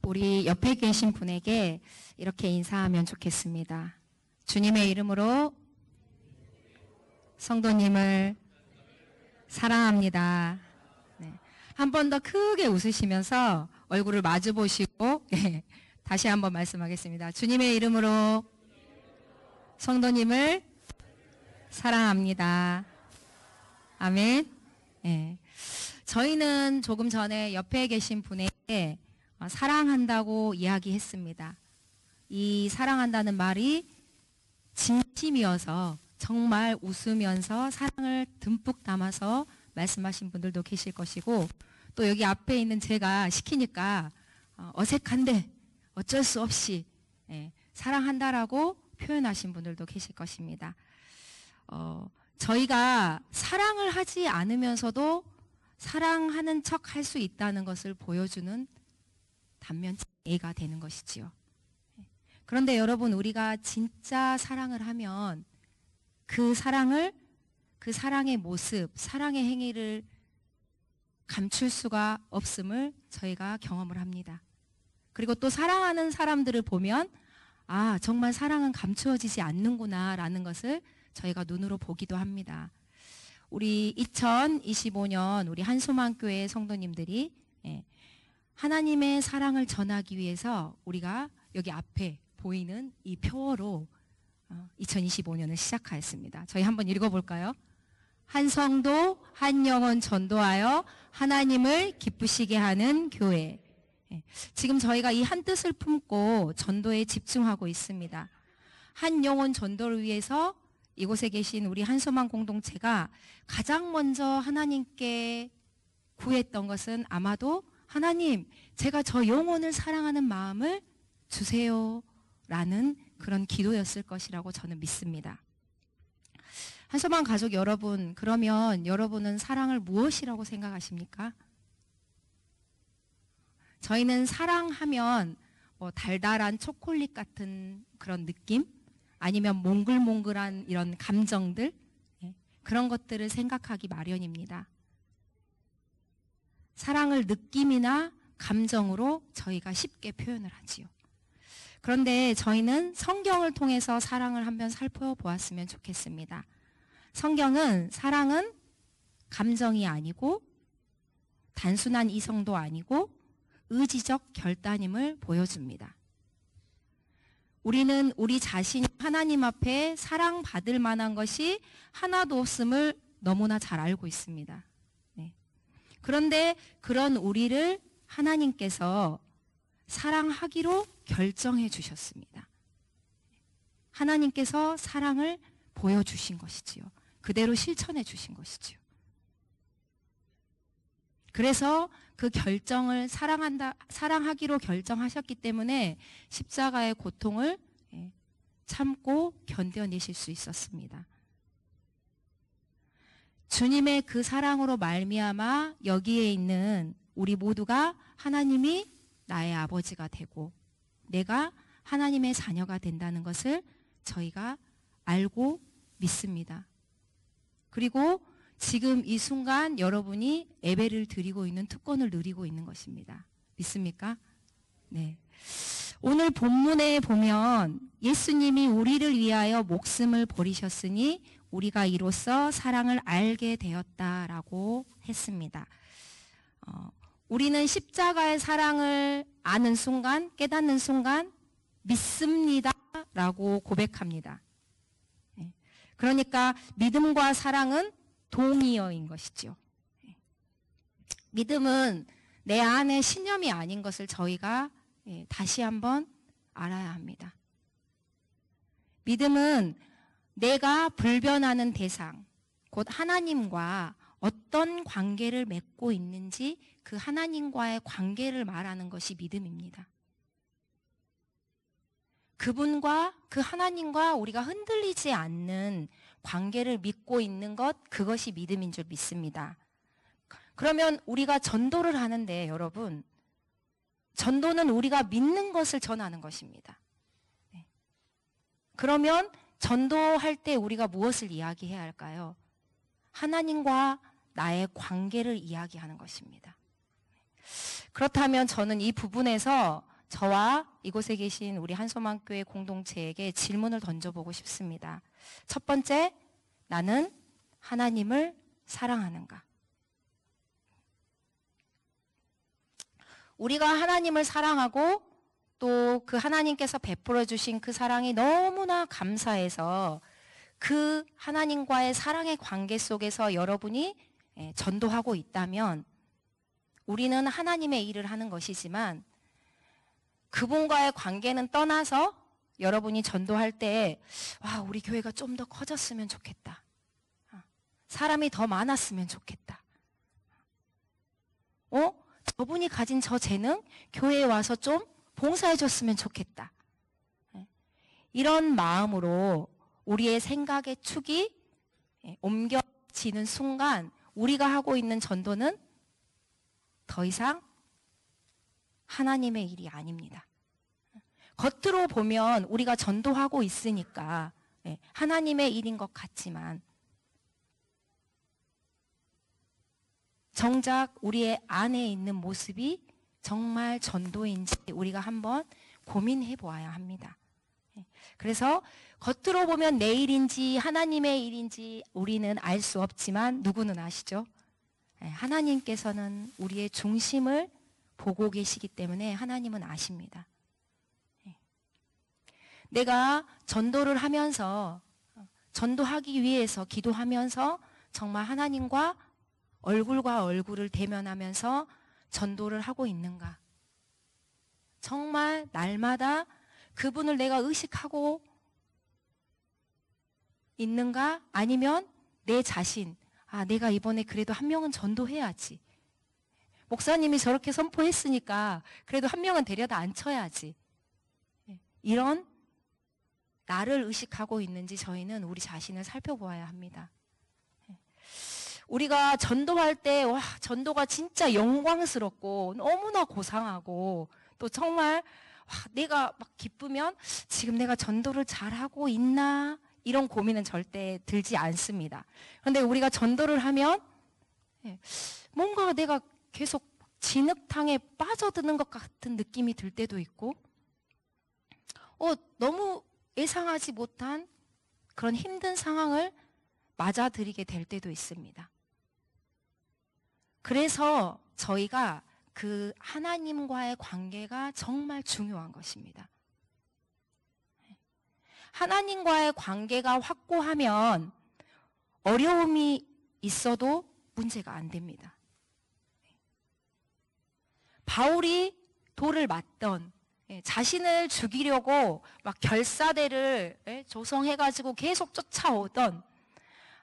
우리 옆에 계신 분에게 이렇게 인사하면 좋겠습니다. 주님의 이름으로 성도님을 사랑합니다. 네. 한 번 더 크게 웃으시면서 얼굴을 마주 보시고 다시 한번 말씀하겠습니다. 주님의 이름으로 성도님을 사랑합니다. 아멘. 네. 저희는 조금 전에 옆에 계신 분에게 사랑한다고 이야기했습니다. 이 사랑한다는 말이 진심이어서 정말 웃으면서 사랑을 듬뿍 담아서 말씀하신 분들도 계실 것이고, 또 여기 앞에 있는 제가 시키니까 어색한데 어쩔 수 없이 사랑한다라고 표현하신 분들도 계실 것입니다. 저희가 사랑을 하지 않으면서도 사랑하는 척 할 수 있다는 것을 보여주는 단면체가 되는 것이지요. 그런데 여러분, 우리가 진짜 사랑을 하면 그 사랑의 모습, 사랑의 행위를 감출 수가 없음을 저희가 경험을 합니다. 그리고 또 사랑하는 사람들을 보면 정말 사랑은 감추어지지 않는구나 라는 것을 저희가 눈으로 보기도 합니다. 우리 2025년 우리 한소망교회 성도님들이 하나님의 사랑을 전하기 위해서 우리가 여기 앞에 보이는 이 표어로 2025년을 시작하였습니다. 저희 한번 읽어볼까요? 한 성도, 한 영혼 전도하여 하나님을 기쁘시게 하는 교회. 지금 저희가 이 한 뜻을 품고 전도에 집중하고 있습니다. 한 영혼 전도를 위해서 이곳에 계신 우리 한소망 공동체가 가장 먼저 하나님께 구했던 것은 아마도 하나님, 제가 저 영혼을 사랑하는 마음을 주세요 라는 그런 기도였을 것이라고 저는 믿습니다. 한소망 가족 여러분, 그러면 여러분은 사랑을 무엇이라고 생각하십니까? 저희는 사랑하면 달달한 초콜릿 같은 그런 느낌? 아니면 몽글몽글한 이런 감정들? 그런 것들을 생각하기 마련입니다. 사랑을 느낌이나 감정으로 저희가 쉽게 표현을 하지요. 그런데 저희는 성경을 통해서 사랑을 한번 살펴보았으면 좋겠습니다. 성경은 사랑은 감정이 아니고 단순한 이성도 아니고 의지적 결단임을 보여줍니다. 우리는 우리 자신이 하나님 앞에 사랑받을 만한 것이 하나도 없음을 너무나 잘 알고 있습니다. 그런데 그런 우리를 하나님께서 사랑하기로 결정해 주셨습니다. 하나님께서 사랑을 보여주신 것이지요. 그대로 실천해 주신 것이지요. 그래서 그 결정을 사랑하기로 결정하셨기 때문에 십자가의 고통을 참고 견뎌내실 수 있었습니다. 주님의 그 사랑으로 말미암아 여기에 있는 우리 모두가 하나님이 나의 아버지가 되고 내가 하나님의 자녀가 된다는 것을 저희가 알고 믿습니다. 그리고 지금 이 순간 여러분이 예배를 드리고 있는 특권을 누리고 있는 것입니다. 믿습니까? 네. 오늘 본문에 보면 예수님이 우리를 위하여 목숨을 버리셨으니 우리가 이로써 사랑을 알게 되었다라고 했습니다. 우리는 십자가의 사랑을 아는 순간, 깨닫는 순간 믿습니다 라고 고백합니다. 그러니까 믿음과 사랑은 동의어인 것이죠. 믿음은 내 안에 신념이 아닌 것을 저희가 다시 한번 알아야 합니다. 믿음은 내가 불변하는 대상, 곧 하나님과 어떤 관계를 맺고 있는지 그 하나님과의 관계를 말하는 것이 믿음입니다. 그분과 그 하나님과 우리가 흔들리지 않는 관계를 믿고 있는 것, 그것이 믿음인 줄 믿습니다. 그러면 우리가 전도를 하는데 여러분, 전도는 우리가 믿는 것을 전하는 것입니다. 그러면 전도할 때 우리가 무엇을 이야기해야 할까요? 하나님과 나의 관계를 이야기하는 것입니다. 그렇다면 저는 이 부분에서 저와 이곳에 계신 우리 한소망교회 공동체에게 질문을 던져보고 싶습니다. 첫 번째, 나는 하나님을 사랑하는가? 우리가 하나님을 사랑하고 또 그 하나님께서 베풀어 주신 그 사랑이 너무나 감사해서 그 하나님과의 사랑의 관계 속에서 여러분이 전도하고 있다면 우리는 하나님의 일을 하는 것이지만 그분과의 관계는 떠나서 여러분이 전도할 때 와, 우리 교회가 좀 더 커졌으면 좋겠다. 사람이 더 많았으면 좋겠다. 저분이 가진 저 재능 교회에 와서 좀 봉사해 줬으면 좋겠다. 이런 마음으로 우리의 생각의 축이 옮겨지는 순간 우리가 하고 있는 전도는 더 이상 하나님의 일이 아닙니다. 겉으로 보면 우리가 전도하고 있으니까 하나님의 일인 것 같지만 정작 우리의 안에 있는 모습이 정말 전도인지 우리가 한번 고민해 보아야 합니다. 그래서 겉으로 보면 내 일인지 하나님의 일인지 우리는 알 수 없지만 누구는 아시죠? 하나님께서는 우리의 중심을 보고 계시기 때문에 하나님은 아십니다. 내가 전도를 하면서 전도하기 위해서 기도하면서 정말 하나님과 얼굴과 얼굴을 대면하면서 전도를 하고 있는가? 정말 날마다 그분을 내가 의식하고 있는가? 아니면 내 자신, 내가 이번에 그래도 한 명은 전도해야지. 목사님이 저렇게 선포했으니까 그래도 한 명은 데려다 앉혀야지. 이런 나를 의식하고 있는지 저희는 우리 자신을 살펴보아야 합니다. 우리가 전도할 때 전도가 진짜 영광스럽고 너무나 고상하고 또 정말 내가 막 기쁘면 지금 내가 전도를 잘하고 있나 이런 고민은 절대 들지 않습니다. 그런데 우리가 전도를 하면 뭔가 내가 계속 진흙탕에 빠져드는 것 같은 느낌이 들 때도 있고 너무 예상하지 못한 그런 힘든 상황을 맞아들이게 될 때도 있습니다. 그래서 저희가 그 하나님과의 관계가 정말 중요한 것입니다. 하나님과의 관계가 확고하면 어려움이 있어도 문제가 안 됩니다. 바울이 돌을 맞던 자신을 죽이려고 막 결사대를 조성해가지고 계속 쫓아오던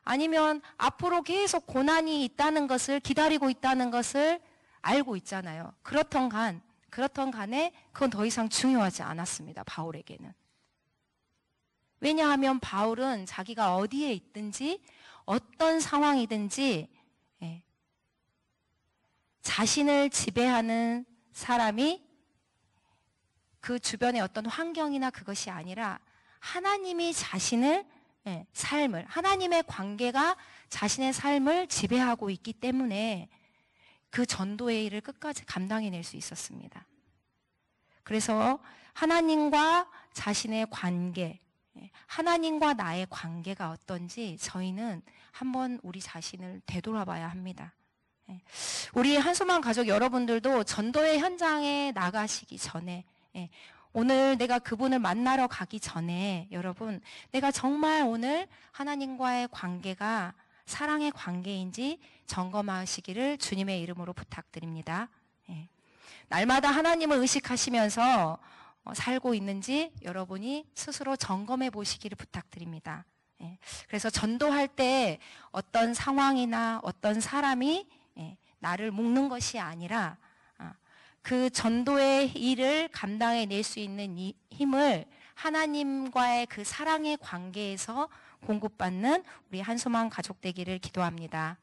아니면 앞으로 계속 고난이 있다는 것을 기다리고 있다는 것을 알고 있잖아요. 그렇던 간에 그건 더 이상 중요하지 않았습니다. 바울에게는. 왜냐하면 바울은 자기가 어디에 있든지 어떤 상황이든지 자신을 지배하는 사람이 그 주변의 어떤 환경이나 그것이 아니라 하나님이 자신을 삶을, 하나님의 관계가 자신의 삶을 지배하고 있기 때문에 그 전도의 일을 끝까지 감당해낼 수 있었습니다. 그래서 하나님과 자신의 관계, 하나님과 나의 관계가 어떤지 저희는 한번 우리 자신을 되돌아봐야 합니다. 우리 한소망 가족 여러분들도 전도의 현장에 나가시기 전에 오늘 내가 그분을 만나러 가기 전에 여러분 내가 정말 오늘 하나님과의 관계가 사랑의 관계인지 점검하시기를 주님의 이름으로 부탁드립니다. 날마다 하나님을 의식하시면서 살고 있는지 여러분이 스스로 점검해 보시기를 부탁드립니다. 그래서 전도할 때 어떤 상황이나 어떤 사람이 나를 묶는 것이 아니라 그 전도의 일을 감당해낼 수 있는 이 힘을 하나님과의 그 사랑의 관계에서 공급받는 우리 한소망 가족 되기를 기도합니다.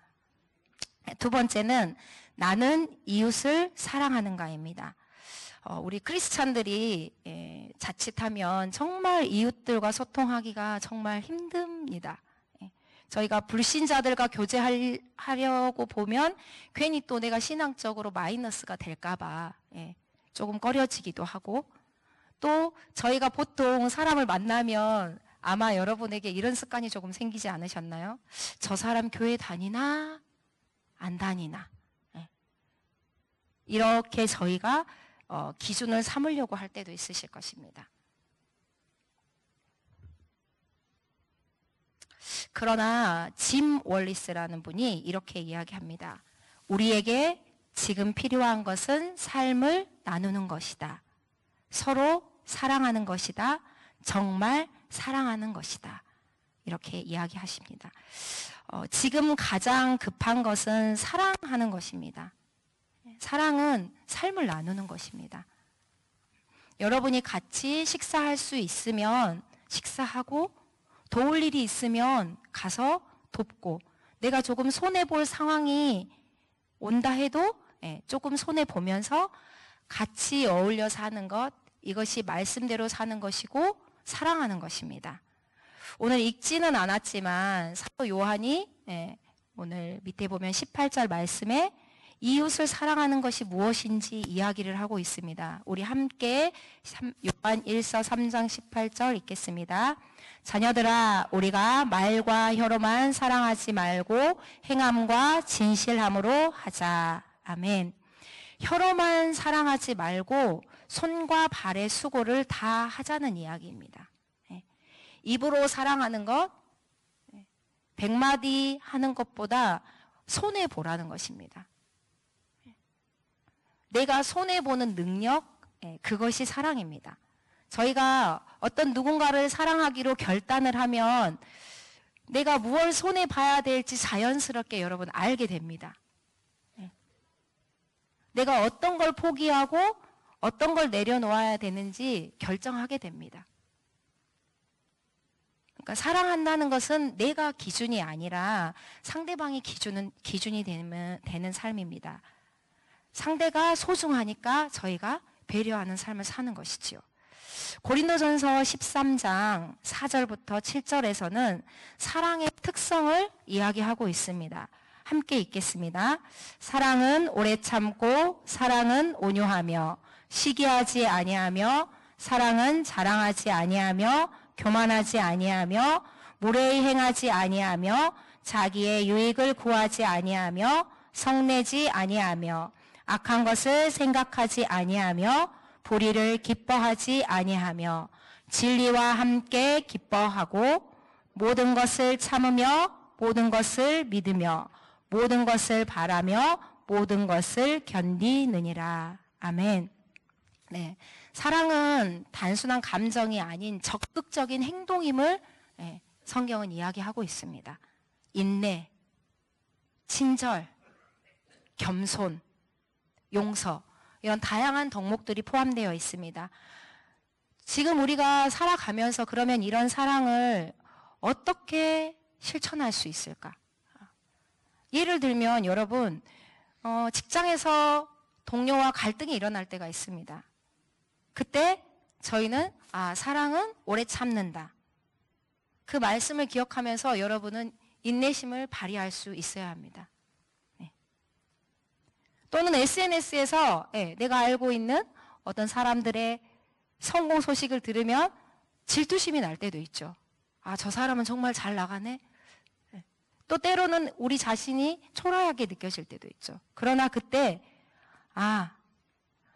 두 번째는 나는 이웃을 사랑하는가입니다. 우리 크리스찬들이 자칫하면 정말 이웃들과 소통하기가 정말 힘듭니다. 저희가 불신자들과 교제하려고 보면 괜히 또 내가 신앙적으로 마이너스가 될까봐 조금 꺼려지기도 하고, 또 저희가 보통 사람을 만나면 아마 여러분에게 이런 습관이 조금 생기지 않으셨나요? 저 사람 교회 다니나 안 다니나, 이렇게 저희가 기준을 삼으려고 할 때도 있으실 것입니다. 그러나 짐 월리스라는 분이 이렇게 이야기합니다. 우리에게 지금 필요한 것은 삶을 나누는 것이다. 서로 사랑하는 것이다. 정말 사랑하는 것이다. 이렇게 이야기하십니다. 지금 가장 급한 것은 사랑하는 것입니다. 사랑은 삶을 나누는 것입니다. 여러분이 같이 식사할 수 있으면 식사하고, 도울 일이 있으면 가서 돕고, 내가 조금 손해볼 상황이 온다 해도 조금 손해보면서 같이 어울려 사는 것, 이것이 말씀대로 사는 것이고 사랑하는 것입니다. 오늘 읽지는 않았지만 사도 요한이 오늘 밑에 보면 18절 말씀에 이웃을 사랑하는 것이 무엇인지 이야기를 하고 있습니다. 우리 함께 요한 1서 3장 18절 읽겠습니다. 자녀들아, 우리가 말과 혀로만 사랑하지 말고 행함과 진실함으로 하자. 아멘. 혀로만 사랑하지 말고 손과 발의 수고를 다 하자는 이야기입니다. 입으로 사랑하는 것, 100마디 하는 것보다 손해보라는 것입니다. 내가 손해보는 능력, 그것이 사랑입니다. 저희가 어떤 누군가를 사랑하기로 결단을 하면 내가 무엇을 손해봐야 될지 자연스럽게 여러분 알게 됩니다. 내가 어떤 걸 포기하고 어떤 걸 내려놓아야 되는지 결정하게 됩니다. 그러니까 사랑한다는 것은 내가 기준이 아니라 상대방이 기준이 되는 삶입니다. 상대가 소중하니까 저희가 배려하는 삶을 사는 것이지요. 고린도전서 13장 4절부터 7절에서는 사랑의 특성을 이야기하고 있습니다. 함께 읽겠습니다. 사랑은 오래 참고, 사랑은 온유하며, 시기하지 아니하며, 사랑은 자랑하지 아니하며, 교만하지 아니하며, 무례히 행하지 아니하며, 자기의 유익을 구하지 아니하며, 성내지 아니하며, 악한 것을 생각하지 아니하며, 불의를 기뻐하지 아니하며, 진리와 함께 기뻐하고, 모든 것을 참으며, 모든 것을 믿으며, 모든 것을 바라며, 모든 것을 견디느니라. 아멘. 네, 사랑은 단순한 감정이 아닌 적극적인 행동임을 성경은 이야기하고 있습니다. 인내, 친절, 겸손, 용서, 이런 다양한 덕목들이 포함되어 있습니다. 지금 우리가 살아가면서 그러면 이런 사랑을 어떻게 실천할 수 있을까? 예를 들면 여러분, 직장에서 동료와 갈등이 일어날 때가 있습니다. 그때 저희는 사랑은 오래 참는다. 그 말씀을 기억하면서 여러분은 인내심을 발휘할 수 있어야 합니다. 또는 SNS에서 내가 알고 있는 어떤 사람들의 성공 소식을 들으면 질투심이 날 때도 있죠. 저 사람은 정말 잘 나가네. 또 때로는 우리 자신이 초라하게 느껴질 때도 있죠. 그러나 그때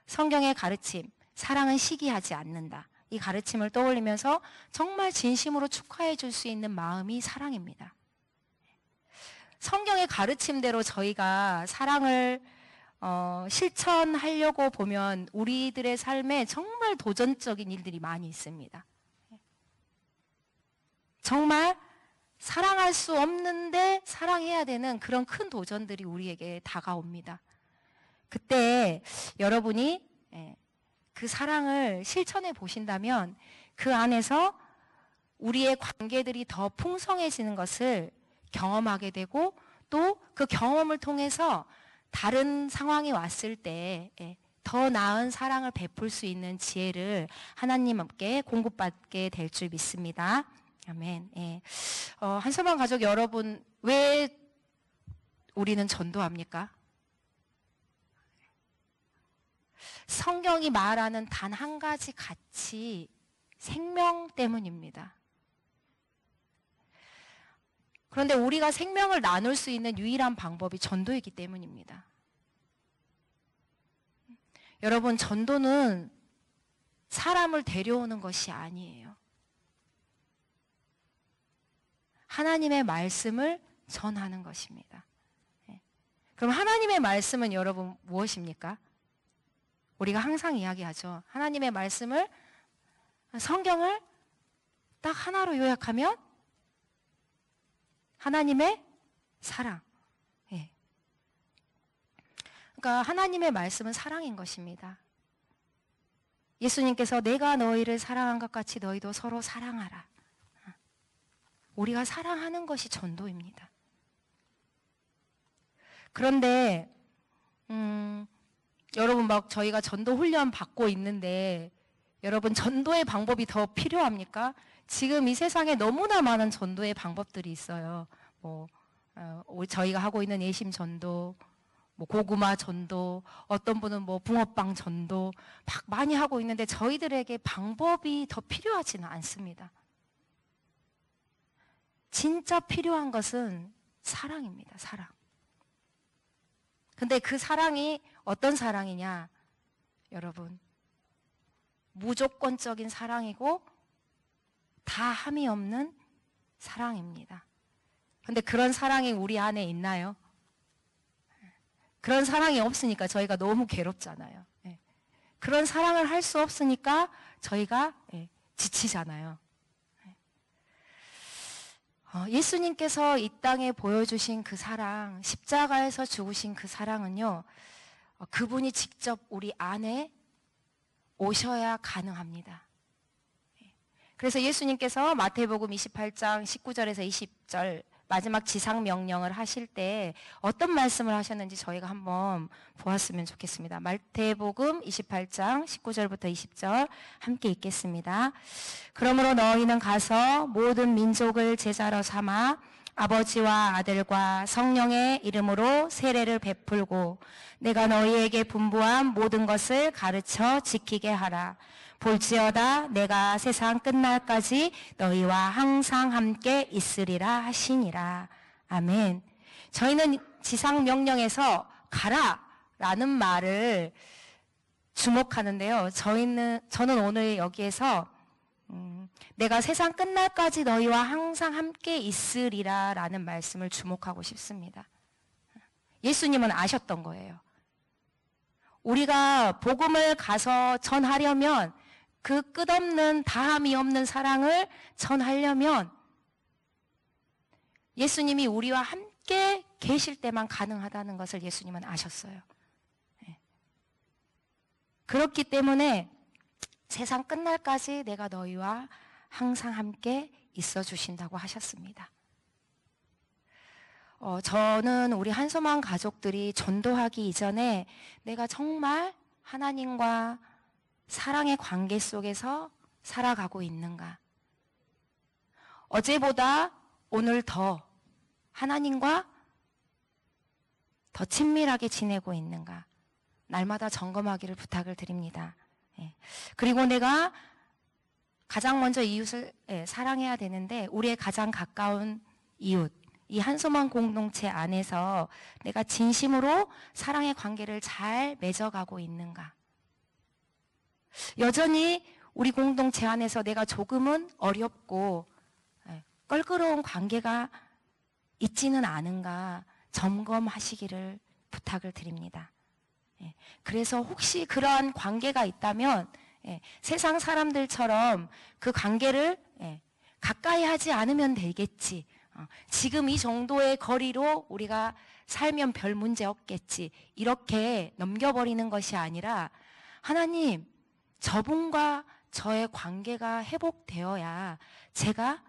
성경의 가르침, 사랑은 시기하지 않는다. 이 가르침을 떠올리면서 정말 진심으로 축하해 줄 수 있는 마음이 사랑입니다. 성경의 가르침대로 저희가 사랑을 실천하려고 보면 우리들의 삶에 정말 도전적인 일들이 많이 있습니다. 정말 사랑할 수 없는데 사랑해야 되는 그런 큰 도전들이 우리에게 다가옵니다. 그때 여러분이 그 사랑을 실천해 보신다면 그 안에서 우리의 관계들이 더 풍성해지는 것을 경험하게 되고, 또 그 경험을 통해서 다른 상황이 왔을 때 더 나은 사랑을 베풀 수 있는 지혜를 하나님께 공급받게 될 줄 믿습니다. 아멘. 한서방 가족 여러분, 왜 우리는 전도합니까? 성경이 말하는 단 한 가지 가치, 생명 때문입니다. 그런데 우리가 생명을 나눌 수 있는 유일한 방법이 전도이기 때문입니다. 여러분, 전도는 사람을 데려오는 것이 아니에요. 하나님의 말씀을 전하는 것입니다. 그럼 하나님의 말씀은 여러분 무엇입니까? 우리가 항상 이야기하죠. 하나님의 말씀을, 성경을 딱 하나로 요약하면 하나님의 사랑. 그러니까 하나님의 말씀은 사랑인 것입니다. 예수님께서 내가 너희를 사랑한 것 같이 너희도 서로 사랑하라. 우리가 사랑하는 것이 전도입니다. 그런데 여러분 막 저희가 전도 훈련 받고 있는데 여러분 전도의 방법이 더 필요합니까? 지금 이 세상에 너무나 많은 전도의 방법들이 있어요. 저희가 하고 있는 예심 전도, 고구마 전도, 어떤 분은 붕어빵 전도 막 많이 하고 있는데 저희들에게 방법이 더 필요하지는 않습니다. 진짜 필요한 것은 사랑입니다. 사랑. 근데 그 사랑이 어떤 사랑이냐? 여러분, 무조건적인 사랑이고 다 함이 없는 사랑입니다. 근데 그런 사랑이 우리 안에 있나요? 그런 사랑이 없으니까 저희가 너무 괴롭잖아요. 그런 사랑을 할 수 없으니까 저희가 지치잖아요. 예수님께서 이 땅에 보여주신 그 사랑, 십자가에서 죽으신 그 사랑은요, 그분이 직접 우리 안에 오셔야 가능합니다. 그래서 예수님께서 마태복음 28장 19절에서 20절 마지막 지상 명령을 하실 때 어떤 말씀을 하셨는지 저희가 한번 보았으면 좋겠습니다. 마태복음 28장 19절부터 20절 함께 읽겠습니다. 그러므로 너희는 가서 모든 민족을 제자로 삼아 아버지와 아들과 성령의 이름으로 세례를 베풀고 내가 너희에게 분부한 모든 것을 가르쳐 지키게 하라. 볼지어다 내가 세상 끝날까지 너희와 항상 함께 있으리라 하시니라. 아멘. 저희는 지상 명령에서 가라 라는 말을 주목하는데요. 저는 오늘 여기에서 내가 세상 끝날까지 너희와 항상 함께 있으리라 라는 말씀을 주목하고 싶습니다. 예수님은 아셨던 거예요. 우리가 복음을 가서 전하려면 그 끝없는 다함이 없는 사랑을 전하려면 예수님이 우리와 함께 계실 때만 가능하다는 것을 예수님은 아셨어요. 그렇기 때문에 세상 끝날까지 내가 너희와 항상 함께 있어 주신다고 하셨습니다. 저는 우리 한소망 가족들이 전도하기 이전에 내가 정말 하나님과 사랑의 관계 속에서 살아가고 있는가? 어제보다 오늘 더 하나님과 더 친밀하게 지내고 있는가? 날마다 점검하기를 부탁을 드립니다. 그리고 내가 가장 먼저 이웃을 사랑해야 되는데 우리의 가장 가까운 이웃, 이 한소망 공동체 안에서 내가 진심으로 사랑의 관계를 잘 맺어가고 있는가? 여전히 우리 공동체 안에서 내가 조금은 어렵고 껄끄러운 관계가 있지는 않은가 점검하시기를 부탁을 드립니다. 그래서 혹시 그러한 관계가 있다면 세상 사람들처럼 그 관계를 가까이 하지 않으면 되겠지. 지금 이 정도의 거리로 우리가 살면 별 문제 없겠지. 이렇게 넘겨버리는 것이 아니라 하나님, 저분과 저의 관계가 회복되어야 제가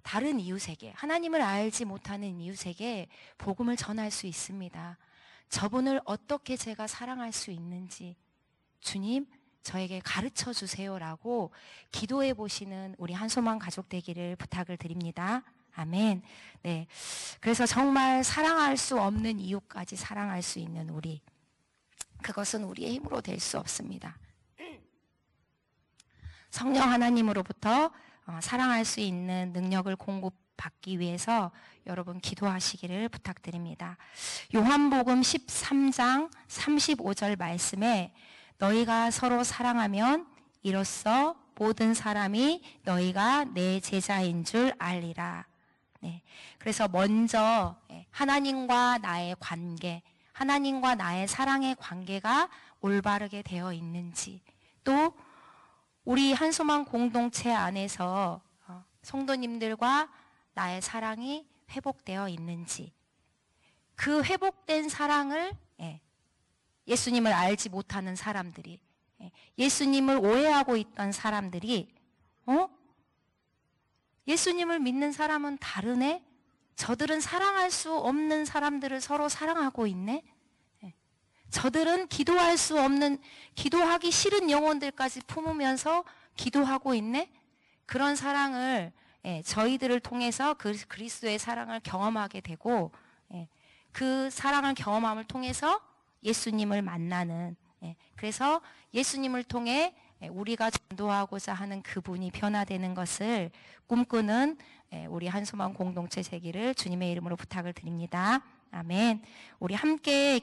다른 이웃에게, 하나님을 알지 못하는 이웃에게 복음을 전할 수 있습니다. 저분을 어떻게 제가 사랑할 수 있는지 주님 저에게 가르쳐 주세요라고 기도해 보시는 우리 한소망 가족 되기를 부탁을 드립니다. 아멘. 네. 그래서 정말 사랑할 수 없는 이웃까지 사랑할 수 있는 우리. 그것은 우리의 힘으로 될 수 없습니다. 성령 하나님으로부터 사랑할 수 있는 능력을 공급받기 위해서 여러분 기도하시기를 부탁드립니다. 요한복음 13장 35절 말씀에 너희가 서로 사랑하면 이로써 모든 사람이 너희가 내 제자인 줄 알리라. 네. 그래서 먼저 하나님과 나의 관계, 하나님과 나의 사랑의 관계가 올바르게 되어 있는지, 또 우리 한소망 공동체 안에서 성도님들과 나의 사랑이 회복되어 있는지, 그 회복된 사랑을 예수님을 알지 못하는 사람들이, 예수님을 오해하고 있던 사람들이 예수님을 믿는 사람은 다르네? 저들은 사랑할 수 없는 사람들을 서로 사랑하고 있네? 저들은 기도할 수 없는, 기도하기 싫은 영혼들까지 품으면서 기도하고 있네? 그런 사랑을 저희들을 통해서 그 그리스도의 사랑을 경험하게 되고, 그 사랑을 경험함을 통해서 예수님을 만나는, 그래서 예수님을 통해 우리가 전도하고자 하는 그분이 변화되는 것을 꿈꾸는 우리 한소망 공동체 되기를 주님의 이름으로 부탁을 드립니다. 아멘. 우리 함께